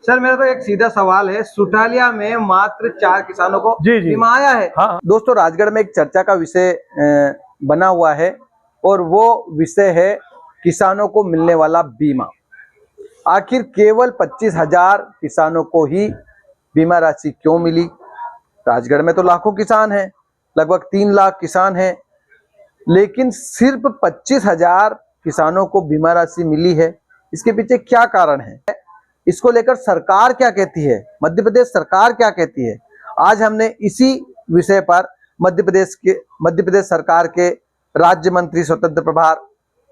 Sir मेरा तो एक सीधा सवाल है, सुठालिया में मात्र 4 किसानों को बीमा आया है। हाँ। दोस्तों, राजगढ़ में एक चर्चा का विषय बना हुआ है और वो विषय है किसानों को मिलने वाला बीमा। आखिर केवल 25,000 किसानों को ही बीमा राशि क्यों मिली? राजगढ़ में तो लाखों किसान हैं, लगभग 3 लाख किसान हैं, लेकिन सिर्फ 25,000 किसानों को बीमा राशि मिली है। इसके पीछे क्या कारण है? इसको लेकर सरकार क्या कहती है, मध्य प्रदेश सरकार क्या कहती है? आज हमने इसी विषय पर मध्य प्रदेश सरकार के राज्य मंत्री स्वतंत्र प्रभार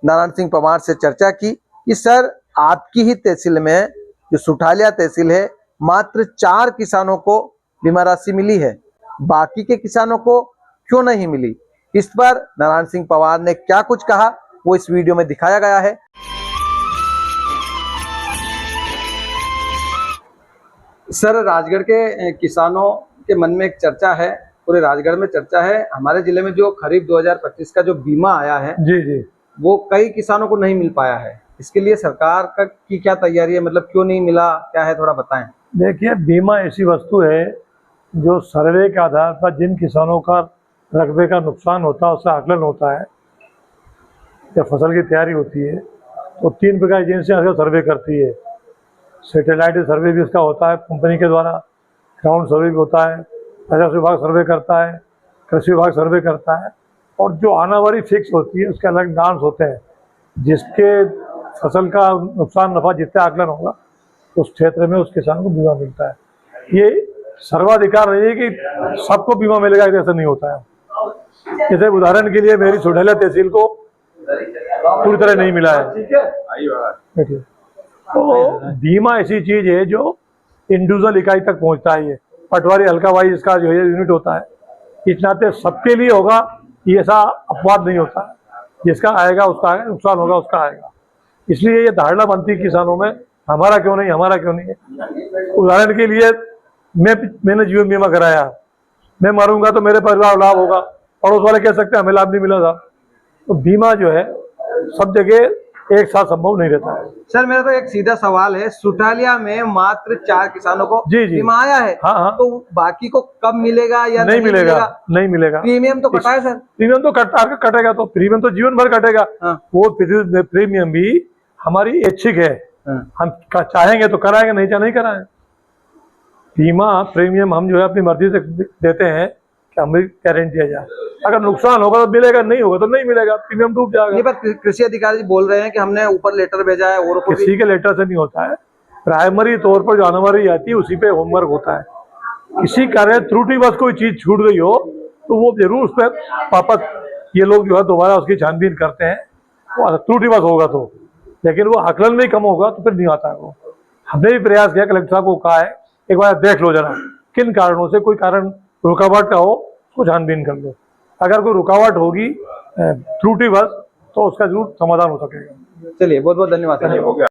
नारायण सिंह पंवार से चर्चा की कि सर, आपकी ही तहसील में, जो सुठालिया तहसील है, मात्र 4 किसानों को बीमा राशि मिली है, बाकी के किसानों को क्यों नहीं मिली? इस पर नारायण सिंह पंवार ने क्या कुछ कहा, वो इस वीडियो में दिखाया गया है। सर, राजगढ़ के किसानों के मन में एक चर्चा है, पूरे राजगढ़ में चर्चा है, हमारे जिले में जो खरीफ 2025 का जो बीमा आया है वो कई किसानों को नहीं मिल पाया है। इसके लिए सरकार की क्या तैयारी है, मतलब क्यों नहीं मिला, क्या है, थोड़ा बताएं। देखिए, बीमा ऐसी वस्तु है जो सर्वे के आधार पर जिन किसानों का रकबे का नुकसान होता है उसका आकलन होता है। जब फसल की तैयारी होती है तो 3 प्रकार एजेंसियां सर्वे करती है। सैटेलाइट सर्वे भी इसका होता है कंपनी के द्वारा, ग्राउंड सर्वे भी होता है, राजस्व विभाग सर्वे करता है, कृषि विभाग सर्वे करता है, और जो आनावारी फिक्स होती है उसके अलग डांस होते हैं। जिसके फसल का नुकसान नफा जितना आकलन होगा उस क्षेत्र में उस किसान को बीमा मिलता है। ये सर्वाधिकार नहीं है कि सबको बीमा मिलेगा, ऐसा नहीं होता है। जैसे उदाहरण के लिए मेरी सुठालिया तहसील को पूरी तरह नहीं मिला है। तो बीमा ऐसी चीज है जो इंडिविजुअल इकाई तक पहुंचता है। ये पटवारी हल्का वाइज इसका जो है यूनिट होता है, इस नाते सबके लिए होगा, ये ऐसा अपवाद नहीं होता है। जिसका आएगा उसका आएगा, नुकसान होगा उसका आएगा। इसलिए ये धारणा बनती किसानों में, हमारा क्यों नहीं, हमारा क्यों नहीं है। उदाहरण के लिए मैंने जीवन बीमा कराया, मैं मरूंगा तो मेरे परिवार लाभ होगा, पड़ोस वाले कह सकते हैं हमें लाभ नहीं मिला था। तो बीमा जो है सब जगह एक साथ संभव नहीं रहता है। सर मेरा तो एक सीधा सवाल है, सुठालिया में मात्र 4 किसानों को बीमा आया है। हाँ। तो बाकी को कब मिलेगा या नहीं मिलेगा? नहीं मिलेगा। प्रीमियम तो कटा है सर। प्रीमियम तो कटेगा, तो प्रीमियम तो जीवन भर कटेगा। वो प्रीमियम भी हमारी ऐच्छिक है। हम चाहेंगे तो कराएंगे, नहीं चाहे नहीं कराएंगे। बीमा प्रीमियम हम जो है अपनी मर्जी से देते हैं कि हमें गारंटी दिया जाए। अगर नुकसान होगा तो मिलेगा, नहीं होगा तो नहीं मिलेगा, प्रीमियम डूब जाएगा। नहीं, पर कृषि अधिकारी जी बोल रहे हैं कि हमने ऊपर लेटर भेजा है। और किसी के लेटर से नहीं होता है, प्राइमरी तौर पर जो आनावारी आती है उसी पे होमवर्क होता है। किसी कार्य त्रुटिवश कोई चीज छूट गई हो तो वो जरूर उस पर वापस ये लोग जो है दोबारा उसकी छानबीन करते हैं। वो त्रुटिवश होगा तो, लेकिन वो आकलन में कम होगा तो फिर नहीं आता है वो। हमने भी प्रयास किया, कलेक्टर साहब को कहा है एक बार देख लो जरा किन कारणों से कोई कारण रुकावट का हो, उसको छानबीन कर लो। अगर कोई रुकावट होगी त्रुटिवश तो उसका जरूर समाधान हो सकेगा। चलिए, बहुत बहुत धन्यवाद।